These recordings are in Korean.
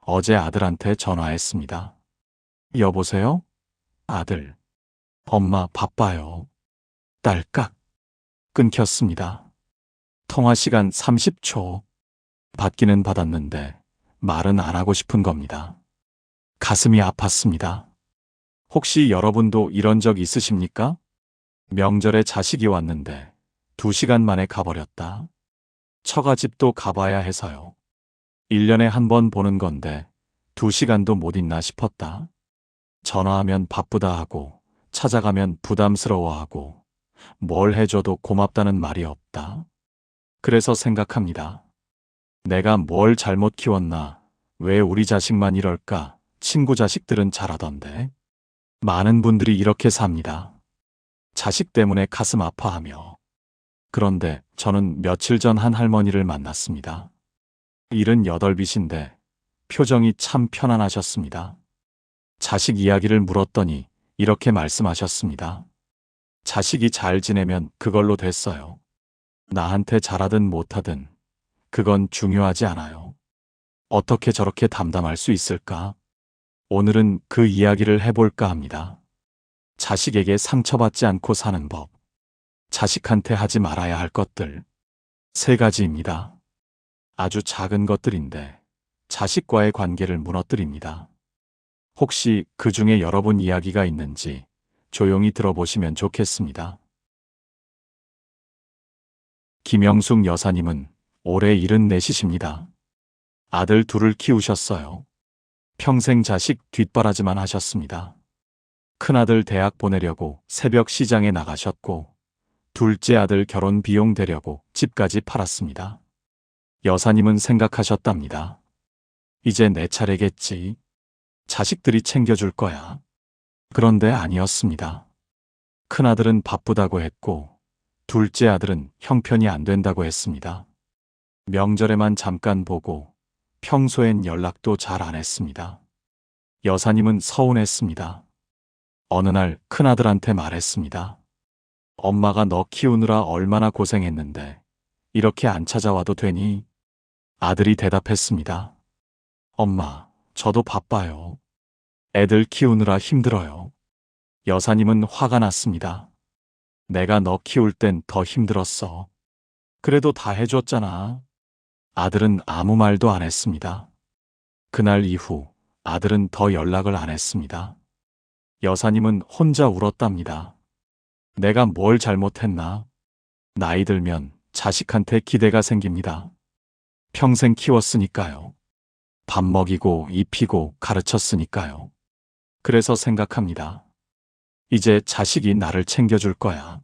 어제 아들한테 전화했습니다. 여보세요? 아들. 엄마 바빠요. 딸깍. 끊겼습니다. 통화 시간 30초. 받기는 받았는데 말은 안 하고 싶은 겁니다. 가슴이 아팠습니다. 혹시 여러분도 이런 적 있으십니까? 명절에 자식이 왔는데 2시간 만에 가버렸다. 처가집도 가봐야 해서요. 1년에 한 번 보는 건데 2시간도 못 있나 싶었다. 전화하면 바쁘다 하고 찾아가면 부담스러워하고 뭘 해줘도 고맙다는 말이 없다. 그래서 생각합니다. 내가 뭘 잘못 키웠나? 왜 우리 자식만 이럴까? 친구 자식들은 잘하던데. 많은 분들이 이렇게 삽니다. 자식 때문에 가슴 아파하며. 그런데 저는 며칠 전 한 할머니를 만났습니다. 78이신데 표정이 참 편안하셨습니다. 자식 이야기를 물었더니 이렇게 말씀하셨습니다. 자식이 잘 지내면 그걸로 됐어요. 나한테 잘하든 못하든 그건 중요하지 않아요. 어떻게 저렇게 담담할 수 있을까? 오늘은 그 이야기를 해볼까 합니다. 자식에게 상처받지 않고 사는 법. 자식한테 하지 말아야 할 것들. 3가지입니다. 아주 작은 것들인데 자식과의 관계를 무너뜨립니다. 혹시 그 중에 여러분 이야기가 있는지 조용히 들어보시면 좋겠습니다. 김영숙 여사님은 올해 74이십니다. 아들 2을 키우셨어요. 평생 자식 뒷바라지만 하셨습니다. 큰아들 대학 보내려고 새벽 시장에 나가셨고, 둘째 아들 결혼 비용 대려고 집까지 팔았습니다. 여사님은 생각하셨답니다. 이제 내 차례겠지. 자식들이 챙겨줄 거야. 그런데 아니었습니다. 큰아들은 바쁘다고 했고, 둘째 아들은 형편이 안 된다고 했습니다. 명절에만 잠깐 보고 평소엔 연락도 잘 안 했습니다. 여사님은 서운했습니다. 어느 날 큰아들한테 말했습니다. 엄마가 너 키우느라 얼마나 고생했는데 이렇게 안 찾아와도 되니? 아들이 대답했습니다. 엄마, 저도 바빠요. 애들 키우느라 힘들어요. 여사님은 화가 났습니다. 내가 너 키울 땐 더 힘들었어. 그래도 다 해줬잖아. 아들은 아무 말도 안 했습니다. 그날 이후 아들은 더 연락을 안 했습니다. 여사님은 혼자 울었답니다. 내가 뭘 잘못했나? 나이 들면 자식한테 기대가 생깁니다. 평생 키웠으니까요. 밥 먹이고 입히고 가르쳤으니까요. 그래서 생각합니다. 이제 자식이 나를 챙겨줄 거야.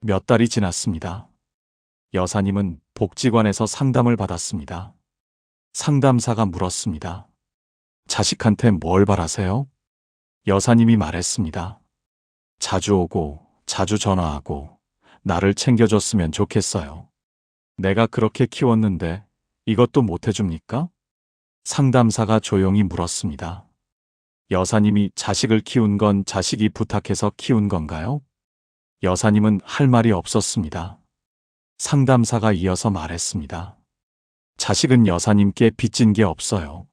몇 달이 지났습니다. 여사님은 복지관에서 상담을 받았습니다. 상담사가 물었습니다. 자식한테 뭘 바라세요? 여사님이 말했습니다. 자주 오고 자주 전화하고 나를 챙겨줬으면 좋겠어요. 내가 그렇게 키웠는데 이것도 못 해줍니까? 상담사가 조용히 물었습니다. 여사님이 자식을 키운 건 자식이 부탁해서 키운 건가요? 여사님은 할 말이 없었습니다. 상담사가 이어서 말했습니다. 자식은 여사님께 빚진 게 없어요.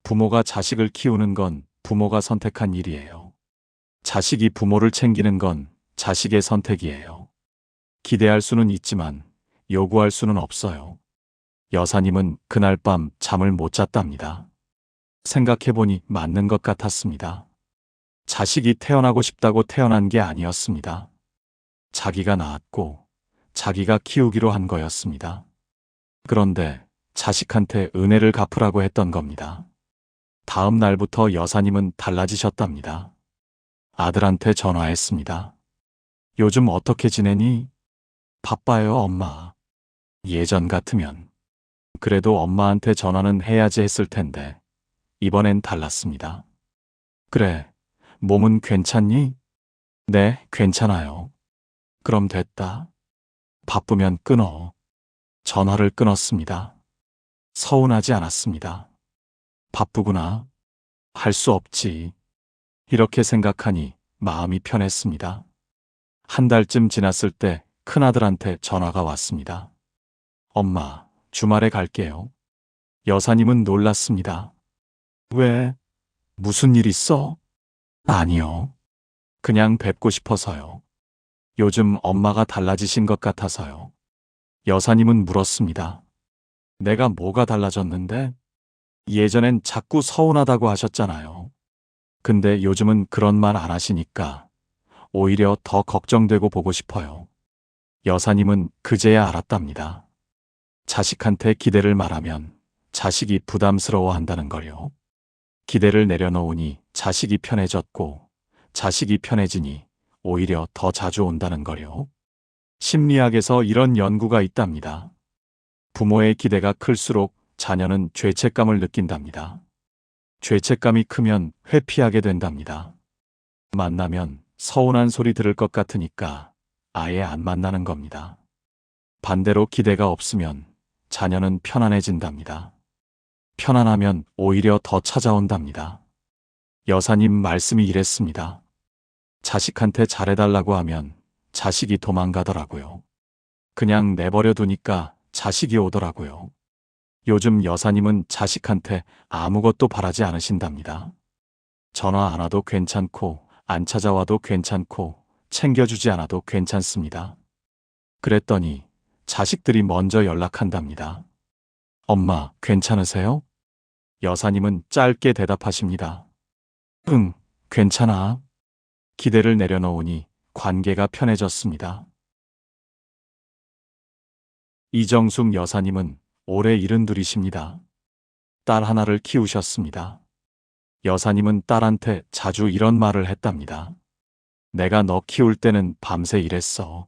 부모가 자식을 키우는 건 부모가 선택한 일이에요. 자식이 부모를 챙기는 건 자식의 선택이에요. 기대할 수는 있지만 요구할 수는 없어요. 여사님은 그날 밤 잠을 못 잤답니다. 생각해보니 맞는 것 같았습니다. 자식이 태어나고 싶다고 태어난 게 아니었습니다. 자기가 낳았고 자기가 키우기로 한 거였습니다. 그런데 자식한테 은혜를 갚으라고 했던 겁니다. 다음 날부터 여사님은 달라지셨답니다. 아들한테 전화했습니다. 요즘 어떻게 지내니? 바빠요, 엄마. 예전 같으면 그래도 엄마한테 전화는 해야지 했을 텐데 이번엔 달랐습니다. 그래, 몸은 괜찮니? 네, 괜찮아요. 그럼 됐다. 바쁘면 끊어. 전화를 끊었습니다. 서운하지 않았습니다. 바쁘구나. 할 수 없지. 이렇게 생각하니 마음이 편했습니다. 한 달쯤 지났을 때 큰아들한테 전화가 왔습니다. 엄마, 주말에 갈게요. 여사님은 놀랐습니다. 왜? 무슨 일 있어? 아니요. 그냥 뵙고 싶어서요. 요즘 엄마가 달라지신 것 같아서요. 여사님은 물었습니다. 내가 뭐가 달라졌는데? 예전엔 자꾸 서운하다고 하셨잖아요. 근데 요즘은 그런 말 안 하시니까 오히려 더 걱정되고 보고 싶어요. 여사님은 그제야 알았답니다. 자식한테 기대를 말하면 자식이 부담스러워 한다는 걸요. 기대를 내려놓으니 자식이 편해졌고 자식이 편해지니 오히려 더 자주 온다는 걸요. 심리학에서 이런 연구가 있답니다. 부모의 기대가 클수록 자녀는 죄책감을 느낀답니다. 죄책감이 크면 회피하게 된답니다. 만나면 서운한 소리 들을 것 같으니까 아예 안 만나는 겁니다. 반대로 기대가 없으면 자녀는 편안해진답니다. 편안하면 오히려 더 찾아온답니다. 여사님 말씀이 이랬습니다. 자식한테 잘해달라고 하면 자식이 도망가더라고요. 그냥 내버려 두니까 자식이 오더라고요. 요즘 여사님은 자식한테 아무것도 바라지 않으신답니다. 전화 안 와도 괜찮고, 안 찾아와도 괜찮고, 챙겨주지 않아도 괜찮습니다. 그랬더니 자식들이 먼저 연락한답니다. 엄마, 괜찮으세요? 여사님은 짧게 대답하십니다. 응, 괜찮아. 기대를 내려놓으니 관계가 편해졌습니다. 이정숙 여사님은 올해 72이십니다. 딸 하나를 키우셨습니다. 여사님은 딸한테 자주 이런 말을 했답니다. 내가 너 키울 때는 밤새 일했어.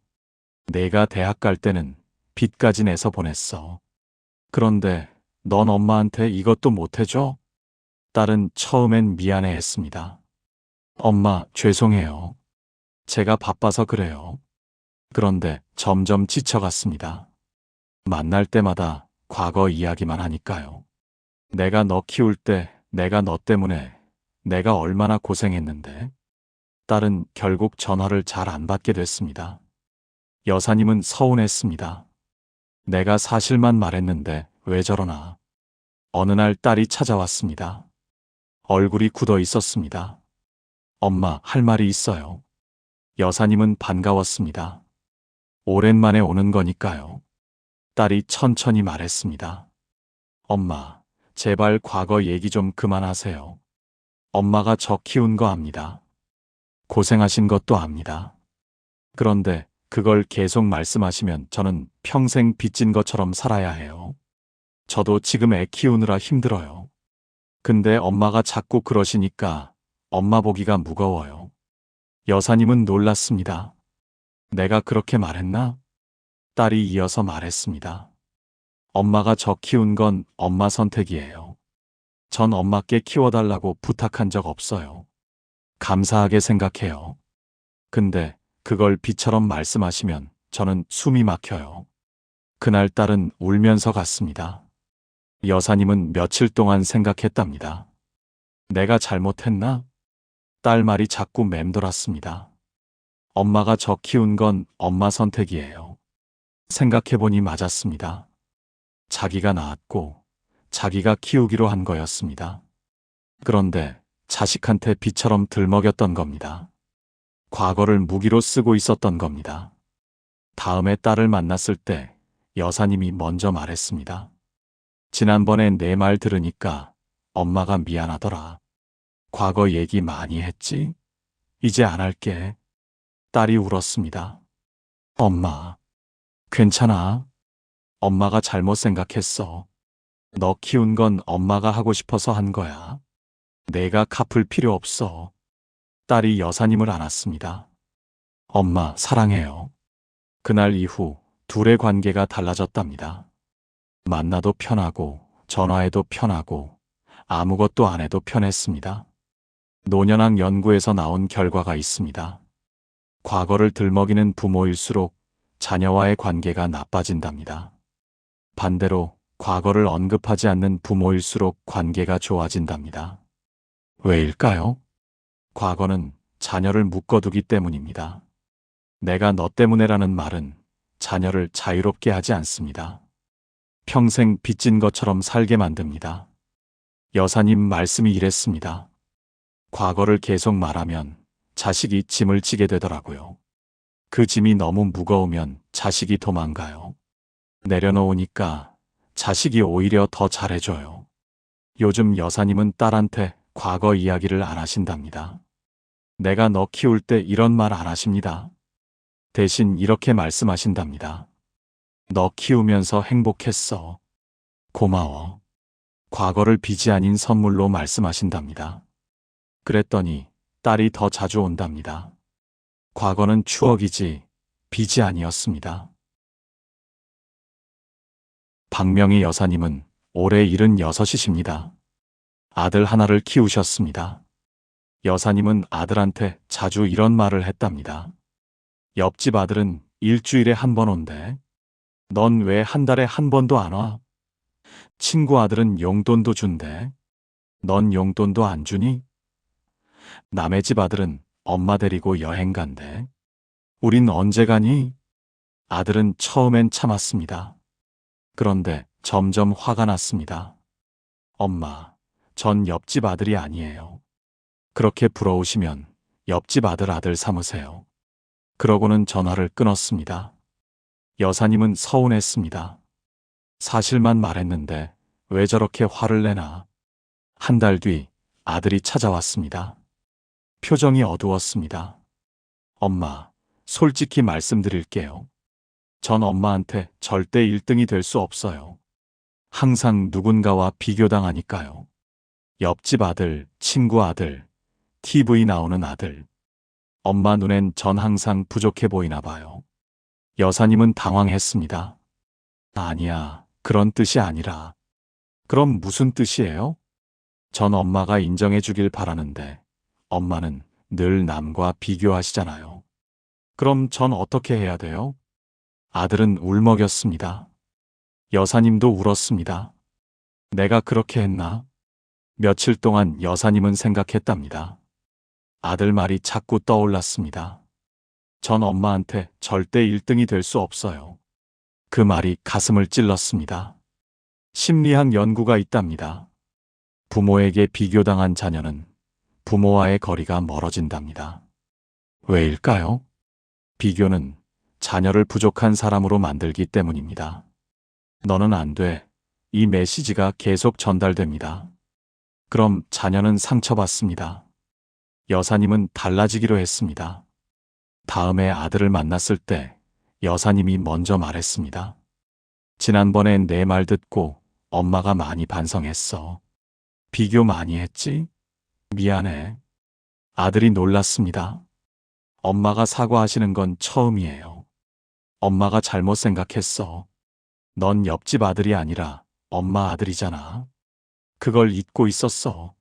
내가 대학 갈 때는 빚까지 내서 보냈어. 그런데 넌 엄마한테 이것도 못 해줘? 딸은 처음엔 미안해 했습니다. 엄마, 죄송해요. 제가 바빠서 그래요. 그런데 점점 지쳐갔습니다. 만날 때마다 과거 이야기만 하니까요. 내가 너 키울 때 내가 너 때문에 내가 얼마나 고생했는데. 딸은 결국 전화를 잘 안 받게 됐습니다. 여사님은 서운했습니다. 내가 사실만 말했는데 왜 저러나. 어느 날 딸이 찾아왔습니다. 얼굴이 굳어 있었습니다. 엄마, 할 말이 있어요. 여사님은 반가웠습니다. 오랜만에 오는 거니까요. 딸이 천천히 말했습니다. 엄마, 제발 과거 얘기 좀 그만하세요. 엄마가 저 키운 거 압니다. 고생하신 것도 압니다. 그런데 그걸 계속 말씀하시면 저는 평생 빚진 것처럼 살아야 해요. 저도 지금 애 키우느라 힘들어요. 근데 엄마가 자꾸 그러시니까 엄마 보기가 무거워요. 여사님은 놀랐습니다. 내가 그렇게 말했나? 딸이 이어서 말했습니다. 엄마가 저 키운 건 엄마 선택이에요. 전 엄마께 키워달라고 부탁한 적 없어요. 감사하게 생각해요. 근데 그걸 비처럼 말씀하시면 저는 숨이 막혀요. 그날 딸은 울면서 갔습니다. 여사님은 며칠 동안 생각했답니다. 내가 잘못했나? 딸 말이 자꾸 맴돌았습니다. 엄마가 저 키운 건 엄마 선택이에요. 생각해보니 맞았습니다. 자기가 낳았고 자기가 키우기로 한 거였습니다. 그런데 자식한테 비처럼 들먹였던 겁니다. 과거를 무기로 쓰고 있었던 겁니다. 다음에 딸을 만났을 때 여사님이 먼저 말했습니다. 지난번에 내 말 들으니까 엄마가 미안하더라. 과거 얘기 많이 했지? 이제 안 할게. 딸이 울었습니다. 엄마, 괜찮아. 엄마가 잘못 생각했어. 너 키운 건 엄마가 하고 싶어서 한 거야. 내가 갚을 필요 없어. 딸이 여사님을 안았습니다. 엄마, 사랑해요. 그날 이후 둘의 관계가 달라졌답니다. 만나도 편하고 전화해도 편하고 아무것도 안 해도 편했습니다. 노년학 연구에서 나온 결과가 있습니다. 과거를 들먹이는 부모일수록 자녀와의 관계가 나빠진답니다. 반대로 과거를 언급하지 않는 부모일수록 관계가 좋아진답니다. 왜일까요? 과거는 자녀를 묶어두기 때문입니다. 내가 너 때문에라는 말은 자녀를 자유롭게 하지 않습니다. 평생 빚진 것처럼 살게 만듭니다. 여사님 말씀이 이랬습니다. 과거를 계속 말하면 자식이 짐을 지게 되더라고요. 그 짐이 너무 무거우면 자식이 도망가요. 내려놓으니까 자식이 오히려 더 잘해줘요. 요즘 여사님은 딸한테 과거 이야기를 안 하신답니다. 내가 너 키울 때 이런 말 안 하십니다. 대신 이렇게 말씀하신답니다. 너 키우면서 행복했어. 고마워. 과거를 빚이 아닌 선물로 말씀하신답니다. 그랬더니 딸이 더 자주 온답니다. 과거는 추억이지 빚이 아니었습니다. 박명희 여사님은 올해 76이십니다. 아들 하나를 키우셨습니다. 여사님은 아들한테 자주 이런 말을 했답니다. 옆집 아들은 일주일에 한 번 온대. 넌 왜 한 달에 한 번도 안 와? 친구 아들은 용돈도 준대. 넌 용돈도 안 주니? 남의 집 아들은 엄마 데리고 여행 간대. 우린 언제 가니? 아들은 처음엔 참았습니다. 그런데 점점 화가 났습니다. 엄마, 전 옆집 아들이 아니에요. 그렇게 부러우시면 옆집 아들 삼으세요. 그러고는 전화를 끊었습니다. 여사님은 서운했습니다. 사실만 말했는데 왜 저렇게 화를 내나. 한 달 뒤 아들이 찾아왔습니다. 표정이 어두웠습니다. 엄마, 솔직히 말씀드릴게요. 전 엄마한테 절대 1등이 될 수 없어요. 항상 누군가와 비교당하니까요. 옆집 아들, 친구 아들, TV 나오는 아들. 엄마 눈엔 전 항상 부족해 보이나 봐요. 여사님은 당황했습니다. 아니야, 그런 뜻이 아니라. 그럼 무슨 뜻이에요? 전 엄마가 인정해 주길 바라는데 엄마는 늘 남과 비교하시잖아요. 그럼 전 어떻게 해야 돼요? 아들은 울먹였습니다. 여사님도 울었습니다. 내가 그렇게 했나? 며칠 동안 여사님은 생각했답니다. 아들 말이 자꾸 떠올랐습니다. 전 엄마한테 절대 1등이 될 수 없어요. 그 말이 가슴을 찔렀습니다. 심리학 연구가 있답니다. 부모에게 비교당한 자녀는 부모와의 거리가 멀어진답니다. 왜일까요? 비교는 자녀를 부족한 사람으로 만들기 때문입니다. 너는 안 돼. 이 메시지가 계속 전달됩니다. 그럼 자녀는 상처받습니다. 여사님은 달라지기로 했습니다. 다음에 아들을 만났을 때 여사님이 먼저 말했습니다. 지난번엔 내 말 듣고 엄마가 많이 반성했어. 비교 많이 했지? 미안해. 아들이 놀랐습니다. 엄마가 사과하시는 건 처음이에요. 엄마가 잘못 생각했어. 넌 옆집 아들이 아니라 엄마 아들이잖아. 그걸 잊고 있었어.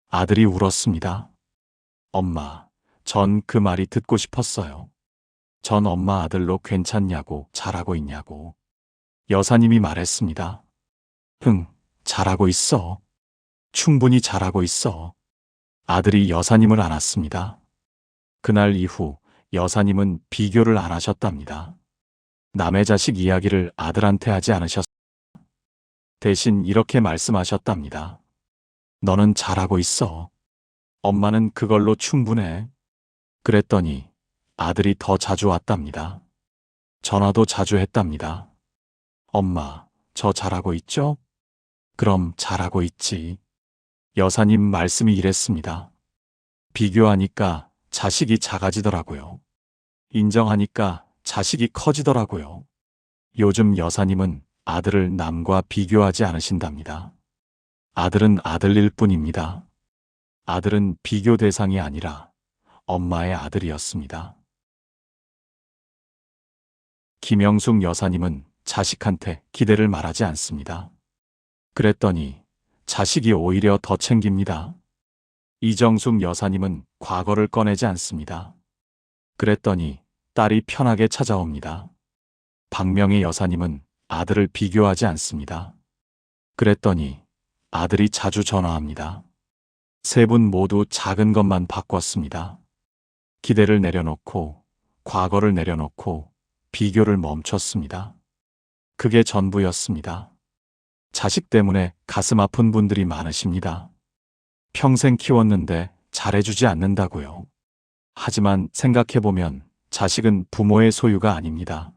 아들이 울었습니다. 엄마, 전 그 말이 듣고 싶었어요. 전 엄마 아들로 괜찮냐고, 잘하고 있냐고. 여사님이 말했습니다. 잘하고 있어. 충분히 잘하고 있어. 아들이 여사님을 안았습니다. 그날 이후 여사님은 비교를 안 하셨답니다. 남의 자식 이야기를 아들한테 하지 않으셨습니다. 대신 이렇게 말씀하셨답니다. 너는 잘하고 있어. 엄마는 그걸로 충분해. 그랬더니 아들이 더 자주 왔답니다. 전화도 자주 했답니다. 엄마, 저 잘하고 있죠? 그럼 잘하고 있지. 여사님 말씀이 이랬습니다. 비교하니까 자식이 작아지더라고요. 인정하니까 자식이 커지더라고요. 요즘 여사님은 아들을 남과 비교하지 않으신답니다. 아들은 아들일 뿐입니다. 아들은 비교 대상이 아니라 엄마의 아들이었습니다. 김영숙 여사님은 자식한테 기대를 말하지 않습니다. 그랬더니 자식이 오히려 더 챙깁니다. 이정숙 여사님은 과거를 꺼내지 않습니다. 그랬더니 딸이 편하게 찾아옵니다. 박명희 여사님은 아들을 비교하지 않습니다. 그랬더니 아들이 자주 전화합니다. 세 분 모두 작은 것만 바꿨습니다. 기대를 내려놓고, 과거를 내려놓고, 비교를 멈췄습니다. 그게 전부였습니다. 자식 때문에 가슴 아픈 분들이 많으십니다. 평생 키웠는데 잘해주지 않는다고요. 하지만 생각해보면 자식은 부모의 소유가 아닙니다.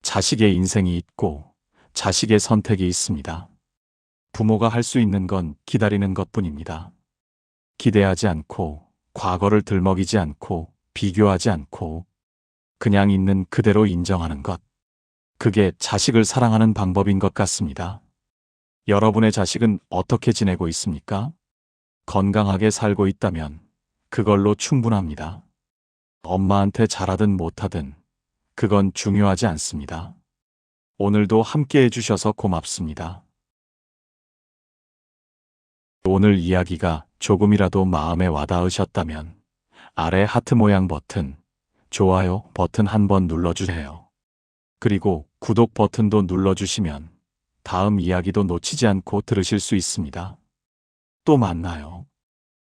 자식의 인생이 있고 자식의 선택이 있습니다. 부모가 할 수 있는 건 기다리는 것뿐입니다. 기대하지 않고, 과거를 들먹이지 않고, 비교하지 않고, 그냥 있는 그대로 인정하는 것. 그게 자식을 사랑하는 방법인 것 같습니다. 여러분의 자식은 어떻게 지내고 있습니까? 건강하게 살고 있다면 그걸로 충분합니다. 엄마한테 잘하든 못하든 그건 중요하지 않습니다. 오늘도 함께 해주셔서 고맙습니다. 오늘 이야기가 조금이라도 마음에 와닿으셨다면 아래 하트 모양 버튼, 좋아요 버튼 한번 눌러주세요. 그리고 구독 버튼도 눌러주시면 다음 이야기도 놓치지 않고 들으실 수 있습니다. 또 만나요.